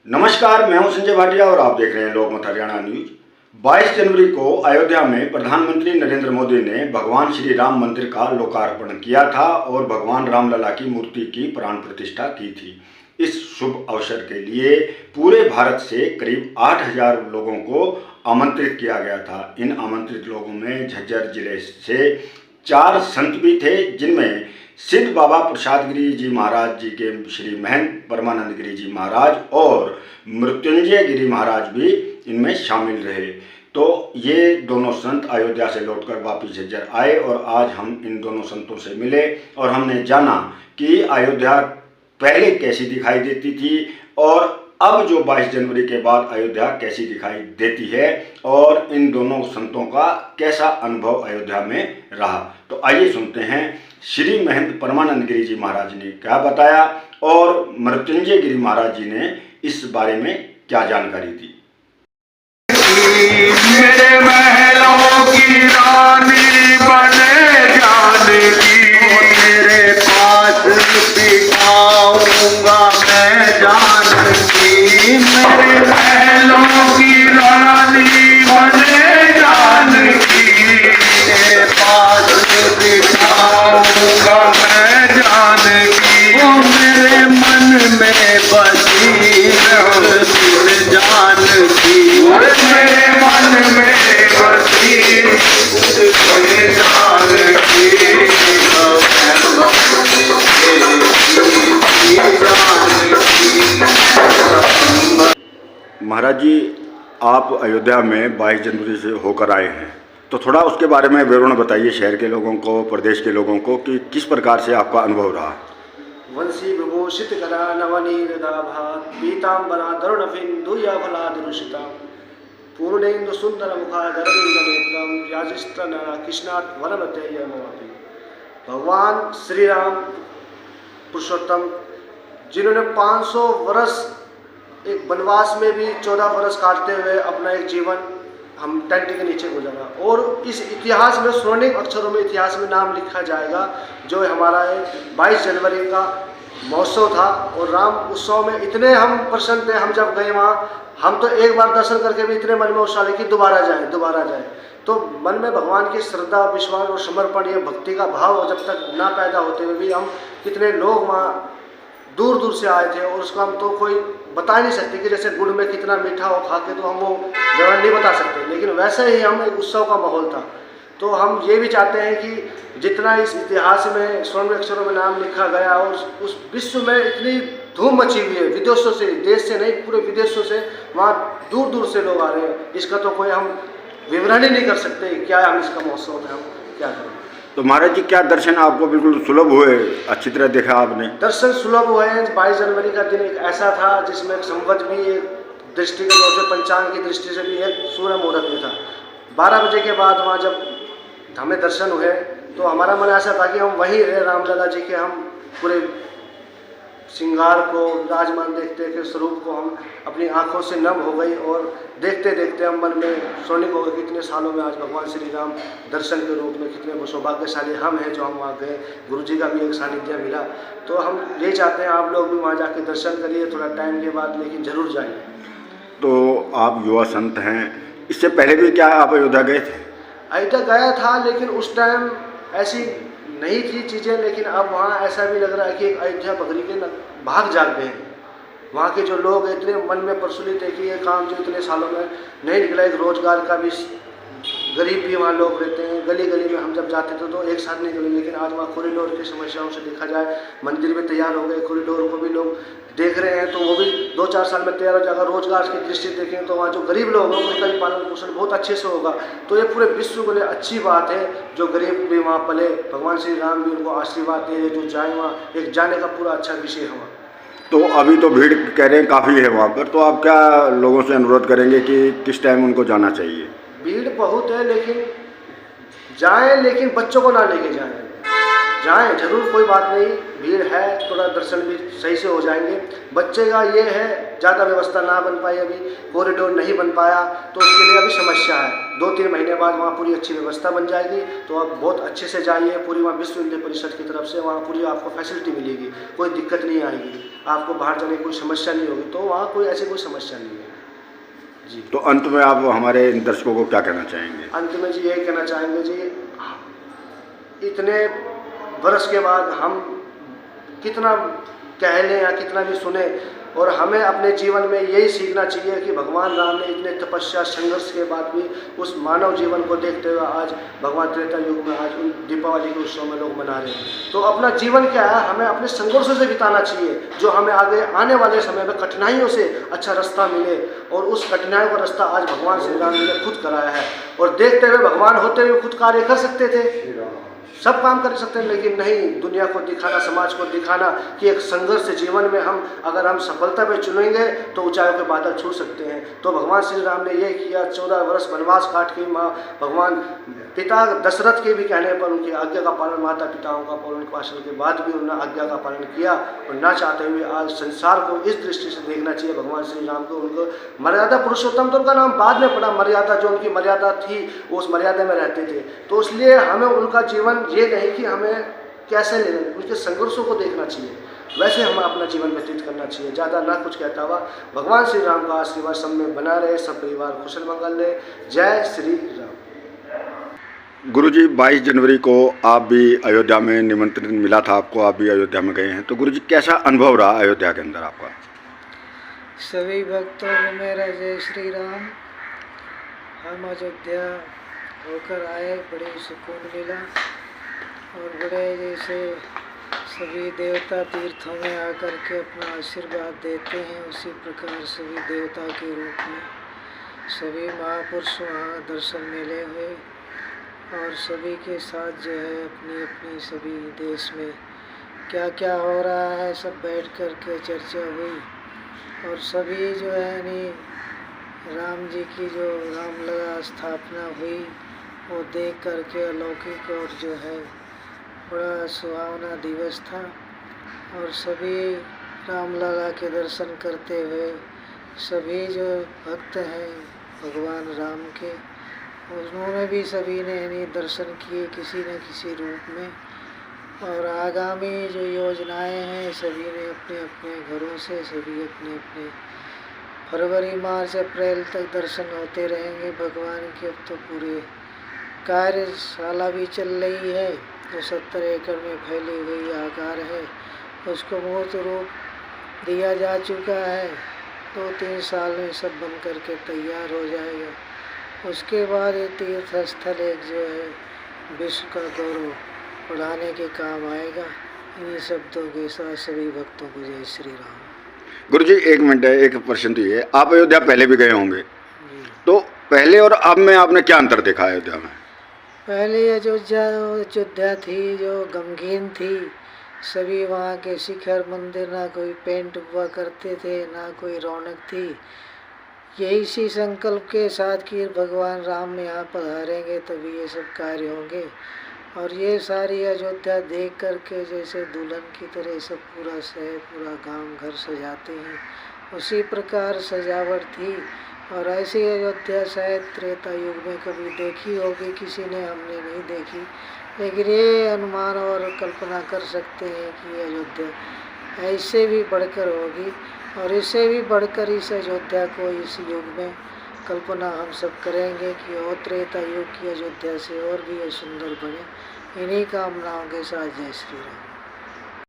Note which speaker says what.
Speaker 1: नमस्कार, मैं हूं संजय भाटिया और आप देख रहे हैं लोकमत हरियाणा न्यूज। 22 जनवरी को अयोध्या में प्रधानमंत्री नरेंद्र मोदी ने भगवान श्री राम मंदिर का लोकार्पण किया था और भगवान रामलला की मूर्ति की प्राण प्रतिष्ठा की थी। इस शुभ अवसर के लिए पूरे भारत से करीब 8,000 लोगों को आमंत्रित किया गया था। इन आमंत्रित लोगों में झज्जर जिले से 4 संत भी थे, जिनमें सिद्ध बाबा प्रसाद गिरी जी महाराज जी के श्री महंत परमानंद गिरी जी महाराज और मृत्युंजय गिरी महाराज भी इनमें शामिल रहे। तो ये दोनों संत अयोध्या से लौटकर वापिस झज्जर आए और आज हम इन दोनों संतों से मिले और हमने जाना कि अयोध्या पहले कैसी दिखाई देती थी और अब जो 22 जनवरी के बाद अयोध्या कैसी दिखाई देती है और इन दोनों संतों का कैसा अनुभव अयोध्या में रहा। तो आइए सुनते हैं श्री महंत परमानंद गिरी जी महाराज ने क्या बताया और मृत्युंजय गिरी महाराज जी ने इस बारे में क्या जानकारी दी।
Speaker 2: मेरे महलों की रानी बने जानकी, तेरे पास बिठाऊंगा मैं जानकी। मेरे महलों की रानी बने जानकी, तेरे पास बिठाऊंगा मैं जानकी। वो मेरे मन में बसी जानकी, मेरे मन में बसी
Speaker 1: महाराज जी, आप अयोध्या में 22 जनवरी से होकर आए हैं, तो थोड़ा उसके बारे में विवरण बताइए शहर के लोगों को, प्रदेश के लोगों को, कि किस प्रकार से आपका अनुभव रहा।
Speaker 3: वंशी विभूषित करा नवनीरदाभात पीतांबरा तरुणफिन्दुयफलादरुषिता पूर्णेन्दु सुंदर मुखाधरविंद नेत्रम याजिष्ठनरा कृष्णात् वरमतेयमवति। भगवान श्री राम पुरुषोत्तम, जिन्होंने 500 वर्ष एक वनवास में भी 14 वर्ष काटते हुए अपना एक जीवन हम टेंट के नीचे गुजारा, और इस इतिहास में स्वर्णिम अक्षरों में इतिहास में नाम लिखा जाएगा जो हमारा 22 जनवरी का महोत्सव था। और राम उत्सव में इतने हम प्रसन्न थे, हम जब गए वहाँ हम तो एक बार दर्शन करके भी इतने मन में उत्साह कि दोबारा जाए। तो मन में भगवान की श्रद्धा, विश्वास और समर्पण, ये भक्ति का भाव जब तक ना पैदा होते हुए भी हम कितने लोग वहाँ दूर दूर से आए थे, और उसका हम तो कोई बता नहीं सकते कि जैसे गुड़ में कितना मीठा हो खा के तो हम वो विवरण नहीं बता सकते, लेकिन वैसे ही हम एक उत्सव का माहौल था। तो हम ये भी चाहते हैं कि जितना इस इतिहास में स्वर्ण अक्षरों में नाम लिखा गया और उस विश्व में इतनी धूम मची हुई है, विदेशों से, देश से नहीं पूरे विदेशों से वहाँ दूर दूर से लोग आ रहे हैं, इसका तो कोई हम विवरण ही नहीं कर सकते क्या हम इसका महोत्सव में हम क्या करें।
Speaker 1: तो महाराज जी, क्या दर्शन आपको बिल्कुल सुलभ हुए, अच्छी तरह देखा आपने?
Speaker 3: दर्शन सुलभ हुए हैं। 22 जनवरी का दिन एक ऐसा था जिसमें एक संवत भी, एक दृष्टि के तौर से पंचांग की दृष्टि से भी एक सूर्य मुहूर्त में था। 12 बजे के बाद वहाँ जब हमें दर्शन हुए तो हमारा मन ऐसा था कि हम वहीं रहे, रामलला जी के हम पूरे श्रृंगार को, विराजमान देखते के स्वरूप को हम अपनी आंखों से नम हो गई, और देखते देखते हम मन में स्वर्णिम हो गए। कितने सालों में आज भगवान श्री राम दर्शन के रूप में, कितने सौभाग्यशाली हम हैं जो हम वहाँ गए, गुरु जी का भी एक सानिध्य मिला। तो हम यही चाहते हैं आप लोग भी वहाँ जाके दर्शन करिए थोड़ा टाइम के बाद, लेकिन ज़रूर जाइए।
Speaker 1: तो आप युवा संत हैं, इससे पहले भी क्या आप अयोध्या गए थे?
Speaker 3: अयोध्या गया था, लेकिन उस टाइम ऐसी नहीं थी चीज़ें, लेकिन अब वहाँ ऐसा भी लग रहा है कि एक अयोध्या बकरी के भाग जाग गए हैं। वहाँ के जो लोग इतने मन में प्रफुल्लित है कि ये काम जो इतने सालों में नहीं निकला, एक रोजगार का भी, गरीब भी वहाँ लोग रहते हैं, गली गली में हम जब जाते थे तो एक साथ नहीं गए, लेकिन आज वहाँ कॉरिडोर की समस्याओं से देखा जाए, मंदिर भी तैयार हो गए, कॉरिडोर को भी लोग देख रहे हैं, तो वो भी 2-4 साल में तैयार हो जाएगा। रोजगार की दृष्टि देखें तो वहाँ जो गरीब लोग हैं उनका भी पालन पोषण बहुत अच्छे से होगा। तो ये पूरे विश्व के लिए अच्छी बात है, जो गरीब भी वहाँ पले, भगवान श्री राम भी उनको आशीर्वाद दे, जो जाए वहाँ एक जाने का पूरा अच्छा विषय है वहाँ।
Speaker 1: तो अभी तो भीड़ कह रहे हैं काफ़ी है वहाँ पर, तो आप क्या लोगों से अनुरोध करेंगे कि किस टाइम उनको जाना चाहिए?
Speaker 3: भीड़ बहुत है, लेकिन जाएं, लेकिन बच्चों को ना लेके जाएं जरूर, कोई बात नहीं, भीड़ है, थोड़ा दर्शन भी सही से हो जाएंगे। बच्चे का ये है ज़्यादा व्यवस्था ना बन पाई, अभी कॉरिडोर नहीं बन पाया, तो उसके लिए अभी समस्या है। 2-3 महीने बाद वहाँ पूरी अच्छी व्यवस्था बन जाएगी, तो आप बहुत अच्छे से जाइए। पूरी वहाँ विश्व हिंदू परिषद की तरफ से वहाँ पूरी आपको फैसिलिटी मिलेगी, कोई दिक्कत नहीं आएगी। आपको बाहर जाने की कोई समस्या नहीं होगी, तो वहाँ कोई ऐसी कोई समस्या नहीं है जी।
Speaker 1: तो अंत में आप हमारे दर्शकों को क्या कहना चाहेंगे?
Speaker 3: अंत में जी यही कहना चाहेंगे जी, इतने वर्ष के बाद हम कितना कह लें या कितना भी सुने, और हमें अपने जीवन में यही सीखना चाहिए कि भगवान राम ने इतने तपस्या संघर्ष के बाद भी उस मानव जीवन को देखते हुए आज भगवान त्रेता युग में आज उन दीपावली के उत्सव में लोग मना रहे हैं। तो अपना जीवन क्या है, हमें अपने संघर्षों से बिताना चाहिए, जो हमें आगे आने वाले समय में कठिनाइयों से अच्छा रास्ता मिले। और उस कठिनाइयों का रास्ता आज भगवान श्री राम जी ने खुद कराया है, और देखते हुए भगवान होते हुए खुद कार्य कर सकते थे, सब काम कर सकते हैं, लेकिन नहीं, दुनिया को दिखाना, समाज को दिखाना कि एक संघर्ष जीवन में अगर हम सफलता पे चुनेंगे तो ऊंचाइयों के बादल छू सकते हैं। तो भगवान श्री राम ने ये किया, 14 वर्ष वनवास काट के भगवान पिता दशरथ के भी कहने पर उनकी आज्ञा का पालन, माता पिताओं का पालन पालन के बाद भी उन्होंने आज्ञा का पालन किया, और ना चाहते हुए आज संसार को इस दृष्टि से देखना चाहिए भगवान श्री राम को। उनको मर्यादा पुरुषोत्तम तो उनका नाम बाद में पड़ा, मर्यादा जो उनकी मर्यादा थी वो उस मर्यादा में रहते थे। तो इसलिए हमें उनका जीवन ये नहीं कि हमें कैसे लेना, उनके संघर्षों को देखना चाहिए, वैसे हमें अपना जीवन व्यतीत करना चाहिए। ज़्यादा ना कुछ कहता हुआ भगवान श्री राम का आशीर्वाद सब में बना रहे, सब परिवार कुशल मंगल रहे। जय श्री राम।
Speaker 1: गुरुजी, 22 जनवरी को आप भी अयोध्या में निमंत्रण मिला था आपको, आप भी अयोध्या में गए हैं, तो गुरुजी कैसा अनुभव रहा अयोध्या के अंदर आपका?
Speaker 4: सभी भक्तों को मेरा जय श्री राम। हम अयोध्या होकर आए, बड़े सुकून मिला, और बड़े जैसे सभी देवता तीर्थों में आकर के अपना आशीर्वाद देते हैं, उसी प्रकार सभी देवता के रूप में सभी महापुरुष वहाँ दर्शन मिले हुए, और सभी के साथ जो है अपनी अपनी सभी देश में क्या क्या हो रहा है सब बैठ कर के चर्चा हुई, और सभी जो है यानी राम जी की जो रामलला स्थापना हुई वो देख कर के अलौकिक और जो है बड़ा सुहावना दिवस था। और सभी रामलला के दर्शन करते हुए सभी जो भक्त हैं भगवान राम के, उन्होंने भी सभी ने यानी दर्शन किए किसी न किसी रूप में। और आगामी जो योजनाएं हैं सभी ने अपने अपने घरों से, सभी अपने अपने फरवरी मार्च अप्रैल तक दर्शन होते रहेंगे भगवान के। अब तो पूरे कार्यशाला भी चल रही है, जो 70 एकड़ में फैली हुई आकार है उसको मूर्त रूप दिया जा चुका है। 2-3 साल में सब बन करके तैयार हो जाएगा। उसके बाद ये तीर्थ स्थल एक जो है विश्व का गौरव बढ़ाने के काम आएगा। इन्हीं शब्दों के साथ सभी भक्तों को जय श्री राम।
Speaker 1: गुरुजी, एक मिनट है, एक प्रश्न तो ये, आप अयोध्या पहले भी गए होंगे, तो पहले और अब में आपने क्या अंतर देखा अयोध्या में?
Speaker 4: पहले अयोध्या थी जो गमगीन थी, सभी वहाँ के शिखर मंदिर ना कोई पेंट हुआ करते थे, ना कोई रौनक थी। यही इसी संकल्प के साथ कि भगवान राम यहाँ पधारेंगे तभी ये सब कार्य होंगे। और ये सारी अयोध्या देख करके जैसे दुल्हन की तरह सब पूरा शहर पूरा गांव घर सजाते हैं, उसी प्रकार सजावट थी। और ऐसी अयोध्या शायद त्रेता युग में कभी देखी होगी किसी ने, हमने नहीं देखी, लेकिन ये अनुमान और कल्पना कर सकते हैं कि अयोध्या ऐसे भी बढ़कर होगी। और इससे भी बढ़कर इस अयोध्या को इस युग में कल्पना हम सब करेंगे कि और त्रेता युग की अयोध्या से और भी सुंदर बने। इन्हीं कामनाओं के साथ जय श्री राम।